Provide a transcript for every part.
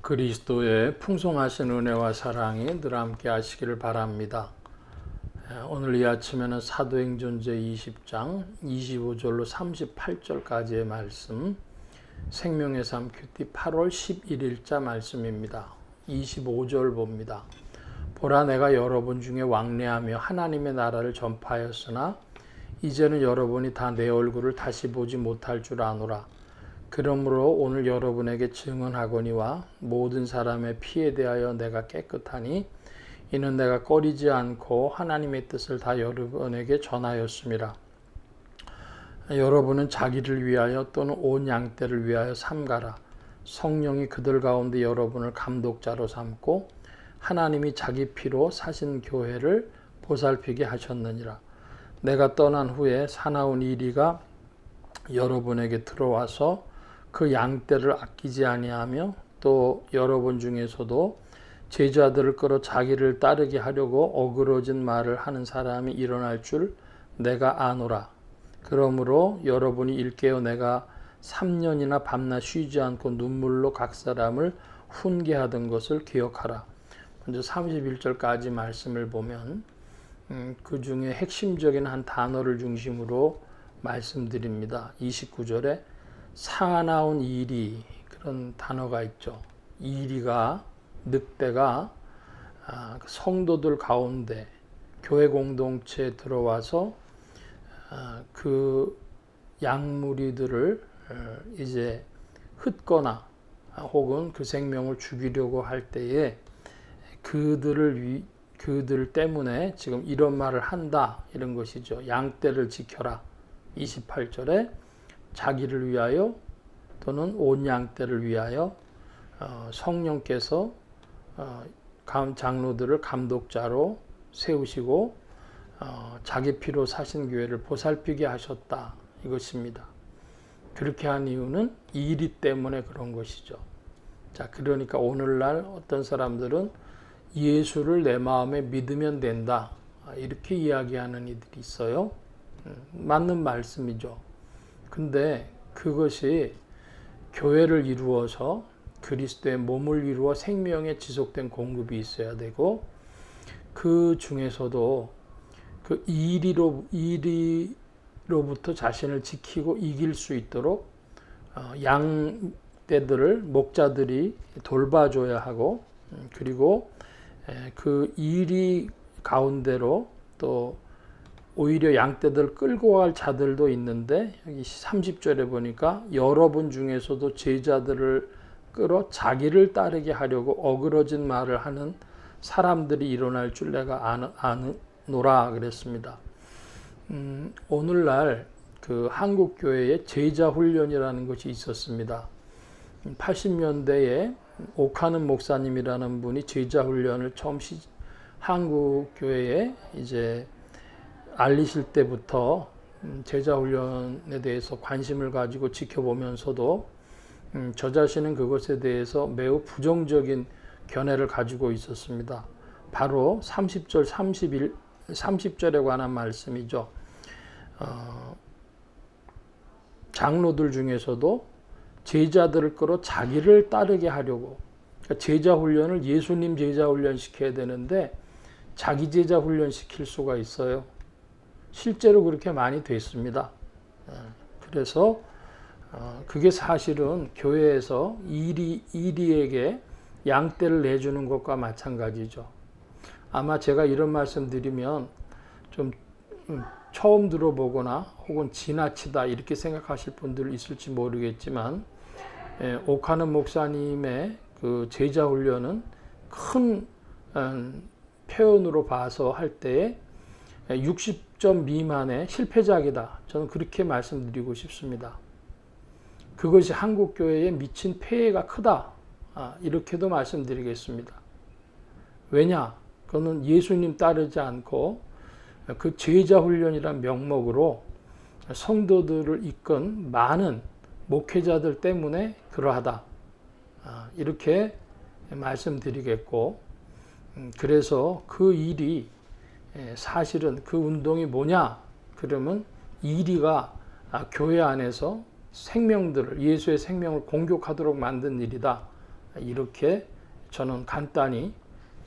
그리스도의 풍성하신 은혜와 사랑이 늘 함께 하시기를 바랍니다. 오늘 이 아침에는 사도행전 제20장 25절로 38절까지의 말씀, 생명의 삶 큐티 8월 11일자 말씀입니다. 25절 봅니다. 보라, 내가 여러분 중에 왕래하며 하나님의 나라를 전파하였으나 이제는 여러분이 다 내 얼굴을 다시 보지 못할 줄 아노라. 그러므로 오늘 여러분에게 증언하거니와 모든 사람의 피에 대하여 내가 깨끗하니 이는 내가 꺼리지 않고 하나님의 뜻을 다 여러분에게 전하였습니다. 여러분은 자기를 위하여 또는 온 양떼를 위하여 삼가라. 성령이 그들 가운데 여러분을 감독자로 삼고 하나님이 자기 피로 사신 교회를 보살피게 하셨느니라. 내가 떠난 후에 사나운 이리가 여러분에게 들어와서 그 양떼를 아끼지 아니하며 또 여러분 중에서도 제자들을 끌어 자기를 따르게 하려고 어그러진 말을 하는 사람이 일어날 줄 내가 아노라. 그러므로 여러분이 일깨어 내가 3년이나 밤낮 쉬지 않고 눈물로 각 사람을 훈계하던 것을 기억하라. 먼저 31절까지 말씀을 보면 그 중에 핵심적인 한 단어를 중심으로 말씀드립니다. 29절에 사나운 이리, 그런 단어가 있죠. 이리가, 늑대가 성도들 가운데 교회 공동체에 들어와서 그 양무리들을 이제 흩거나 혹은 그 생명을 죽이려고 할 때에 그들 때문에 지금 이런 말을 한다, 이런 것이죠. 양떼를 지켜라. 28절에 자기를 위하여 또는 온 양떼를 위하여 성령께서 장로들을 감독자로 세우시고 자기 피로 사신 교회를 보살피게 하셨다, 이것입니다. 그렇게 한 이유는 이리 때문에 그런 것이죠. 자, 그러니까 오늘날 어떤 사람들은 예수를 내 마음에 믿으면 된다, 이렇게 이야기하는 이들이 있어요. 맞는 말씀이죠. 근데 그것이 교회를 이루어서 그리스도의 몸을 이루어 생명의 지속된 공급이 있어야 되고, 그 중에서도 그 이리로부터 자신을 지키고 이길 수 있도록 양떼들을 목자들이 돌봐줘야 하고, 그리고 그 이리 가운데로 또 오히려 양떼들 끌고 갈 자들도 있는데, 여기 30절에 보니까 여러분 중에서도 제자들을 끌어 자기를 따르게 하려고 어그러진 말을 하는 사람들이 일어날 줄 내가 아노라 그랬습니다. 오늘날 그 한국 교회에 제자 훈련이라는 것이 있었습니다. 80년대에 오카는 목사님이라는 분이 제자 훈련을 처음 한국 교회에 이제 알리실 때부터 제자 훈련에 대해서 관심을 가지고 지켜보면서도 저 자신은 그것에 대해서 매우 부정적인 견해를 가지고 있었습니다. 바로 30절에 관한 말씀이죠. 장로들 중에서도 제자들을 끌어 자기를 따르게 하려고, 그러니까 제자 훈련을 예수님 제자 훈련 시켜야 되는데 자기 제자 훈련 시킬 수가 있어요. 실제로 그렇게 많이 됐습니다. 그래서 그게 사실은 교회에서 이리에게 양떼를 내주는 것과 마찬가지죠. 아마 제가 이런 말씀 드리면 좀 처음 들어보거나 혹은 지나치다 이렇게 생각하실 분들 있을지 모르겠지만, 오카는 목사님의 그 제자 훈련은 큰 표현으로 봐서 할 때에 60점 미만의 실패작이다, 저는 그렇게 말씀드리고 싶습니다. 그것이 한국교회에 미친 폐해가 크다, 이렇게도 말씀드리겠습니다. 왜냐? 그거는 예수님 따르지 않고 그 제자 훈련이란 명목으로 성도들을 이끈 많은 목회자들 때문에 그러하다, 이렇게 말씀드리겠고, 그래서 그 일이 사실은 그 운동이 뭐냐? 그러면 이리가 교회 안에서 생명들을, 예수의 생명을 공격하도록 만든 일이다, 이렇게 저는 간단히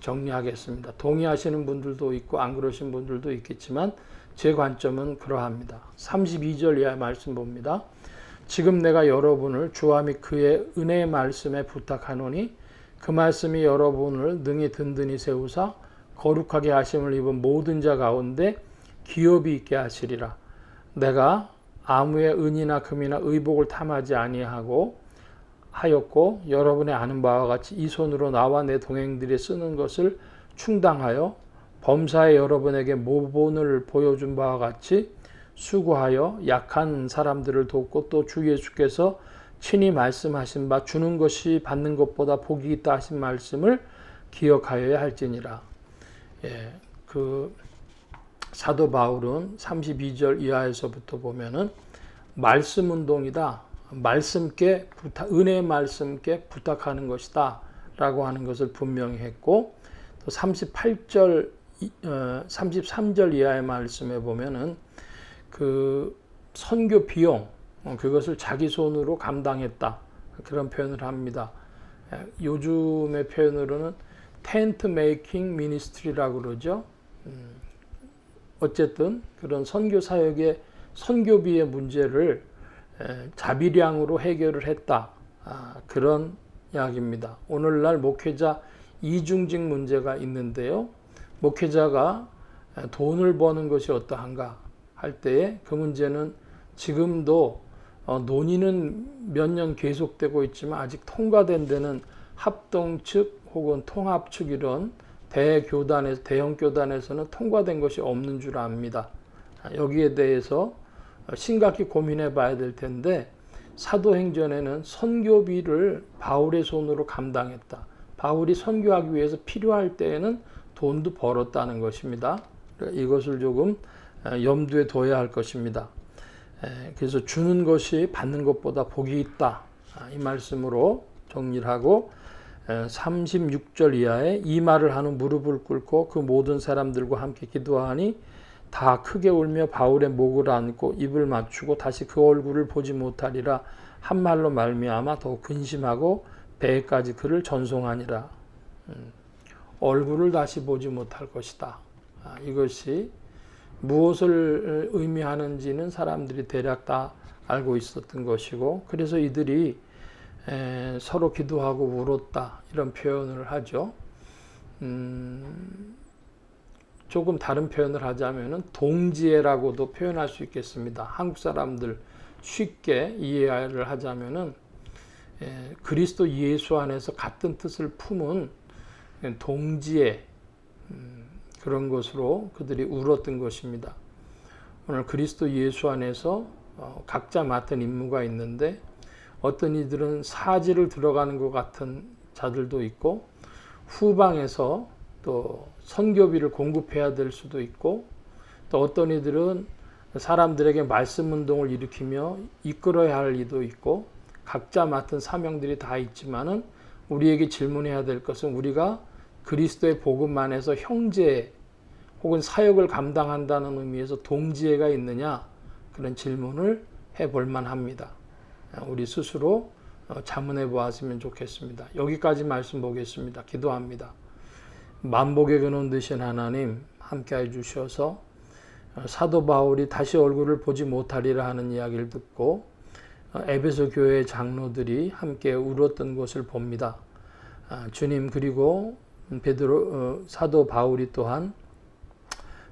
정리하겠습니다. 동의하시는 분들도 있고 안 그러신 분들도 있겠지만 제 관점은 그러합니다. 32절 이하 말씀 봅니다. 지금 내가 여러분을 주와 및 그의 은혜의 말씀에 부탁하노니 그 말씀이 여러분을 능히 든든히 세우사 거룩하게 하심을 입은 모든 자 가운데 기업이 있게 하시리라. 내가 아무의 은이나 금이나 의복을 탐하지 하였고 여러분의 아는 바와 같이 이 손으로 나와 내 동행들이 쓰는 것을 충당하여 범사에 여러분에게 모본을 보여준 바와 같이 수고하여 약한 사람들을 돕고 또 주 예수께서 친히 말씀하신 바 주는 것이 받는 것보다 복이 있다 하신 말씀을 기억하여야 할지니라. 그 사도 바울은 32절 이하에서부터 보면은 말씀 운동이다. 말씀께 은혜의 말씀께 부탁하는 것이다 라고 하는 것을 분명히 했고, 또 33절 이하의 말씀에 보면은 그 선교 비용 그것을 자기 손으로 감당했다 그런 표현을 합니다. 요즘의 표현으로는 텐트 메이킹 미니스트리라고 그러죠. 어쨌든 그런 선교 사역의 선교비의 문제를 자비량으로 해결을 했다. 그런 이야기입니다. 오늘날 목회자 이중직 문제가 있는데요. 목회자가 돈을 버는 것이 어떠한가 할 때에 그 문제는 지금도 논의는 몇 년 계속되고 있지만 아직 통과된 데는 합동 측 혹은 통합 측 이런 대형 교단에서는 통과된 것이 없는 줄 압니다. 여기에 대해서 심각히 고민해 봐야 될 텐데, 사도행전에는 선교비를 바울의 손으로 감당했다. 바울이 선교하기 위해서 필요할 때에는 돈도 벌었다는 것입니다. 이것을 조금 염두에 둬야 할 것입니다. 그래서 주는 것이 받는 것보다 복이 있다. 이 말씀으로 정리를 하고 36절 이하에 이 말을 하는 무릎을 꿇고 그 모든 사람들과 함께 기도하니 다 크게 울며 바울의 목을 안고 입을 맞추고 다시 그 얼굴을 보지 못하리라 한 말로 말미암아 더욱 근심하고 배에까지 그를 전송하니라. 얼굴을 다시 보지 못할 것이다. 이것이 무엇을 의미하는지는 사람들이 대략 다 알고 있었던 것이고, 그래서 이들이 서로 기도하고 울었다 이런 표현을 하죠. 조금 다른 표현을 하자면은 동지애라고도 표현할 수 있겠습니다. 한국 사람들 쉽게 이해를 하자면은 그리스도 예수 안에서 같은 뜻을 품은 동지애, 그런 것으로 그들이 울었던 것입니다. 오늘 그리스도 예수 안에서 각자 맡은 임무가 있는데, 어떤 이들은 사지를 들어가는 것 같은 자들도 있고, 후방에서 또 선교비를 공급해야 될 수도 있고, 또 어떤 이들은 사람들에게 말씀 운동을 일으키며 이끌어야 할 이도 있고, 각자 맡은 사명들이 다 있지만은 우리에게 질문해야 될 것은 우리가 그리스도의 복음 안에서 형제 혹은 사역을 감당한다는 의미에서 동지애가 있느냐, 그런 질문을 해볼 만합니다. 우리 스스로 자문해 보았으면 좋겠습니다. 여기까지 말씀 보겠습니다. 기도합니다. 만복의 근원 되신 하나님, 함께해 주셔서 사도 바울이 다시 얼굴을 보지 못하리라 하는 이야기를 듣고 에베소 교회의 장로들이 함께 울었던 것을 봅니다. 주님, 그리고 사도 바울이 또한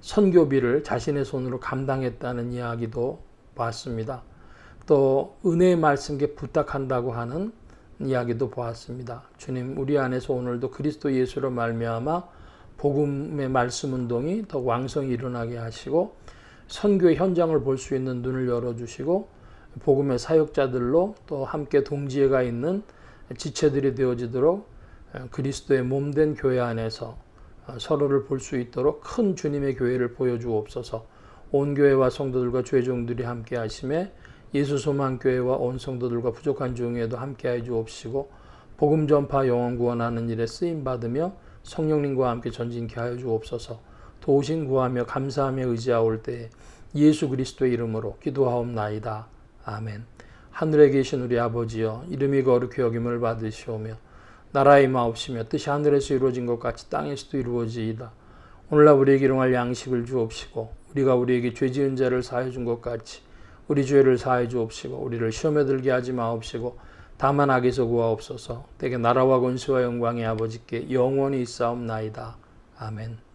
선교비를 자신의 손으로 감당했다는 이야기도 봤습니다. 또 은혜의 말씀께 부탁한다고 하는 이야기도 보았습니다. 주님, 우리 안에서 오늘도 그리스도 예수로 말미암아 복음의 말씀 운동이 더 왕성히 일어나게 하시고 선교의 현장을 볼 수 있는 눈을 열어주시고 복음의 사역자들로 또 함께 동지애가 있는 지체들이 되어지도록 그리스도의 몸된 교회 안에서 서로를 볼 수 있도록 큰 주님의 교회를 보여주옵소서. 온 교회와 성도들과 주의 종들이 함께 하심에 예수 소망 교회와 온 성도들과 부족한 중에도 함께해 주옵시고 복음 전파 영혼 구원하는 일에 쓰임 받으며 성령님과 함께 전진케 하여 주옵소서. 도우신 구하며 감사하며 의지하올 때에 예수 그리스도의 이름으로 기도하옵나이다. 아멘. 하늘에 계신 우리 아버지여, 이름이 거룩히 여김을 받으시오며 나라의 마옵시며 뜻이 하늘에서 이루어진 것 같이 땅에서도 이루어지이다. 오늘날 우리에게 일용할 양식을 주옵시고 우리가 우리에게 죄 지은 자를 사하여 준 것 같이 우리 죄를 사하여 주옵시고 우리를 시험에 들게 하지 마옵시고 다만 악에서 구하옵소서. 때게 나라와 권세와 영광의 아버지께 영원히 있사옵나이다. 아멘.